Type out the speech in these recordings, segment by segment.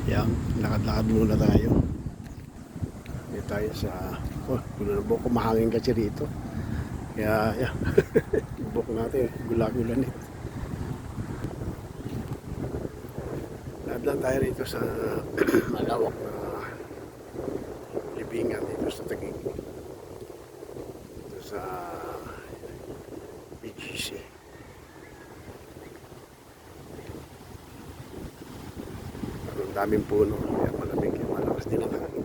Yan, lakad-lakad muna tayo. Dito tayo sa buko, mahangin kasi rito. Kaya yan, yung buko natin gula-gulanit. Lakad lang tayo rito sa malawak na libingan dito sa Taguig, dito sa BGC. Ang daming puno, kaya malamig, malakas din ang hangin.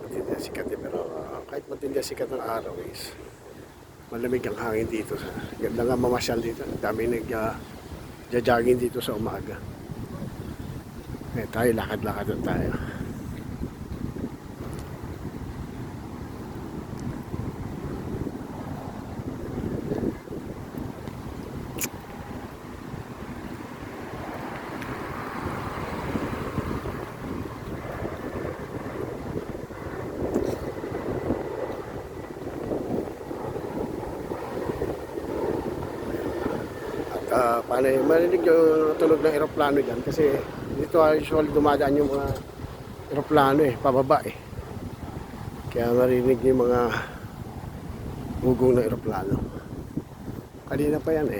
Matindi ang sikat eh, pero kahit matindi ang sikat ng araw is malamig ang hangin dito. Ganda nga mamasyal dito, ang dami nag-jogging dito sa umaga. Eh tayo, lakad-lakad na tayo. Paano marinig yung tunog ng eroplano dyan kasi dito usually dumadaan yung mga eroplano pababa kaya marinig yung mga hugong ng eroplano. Kanina pa yan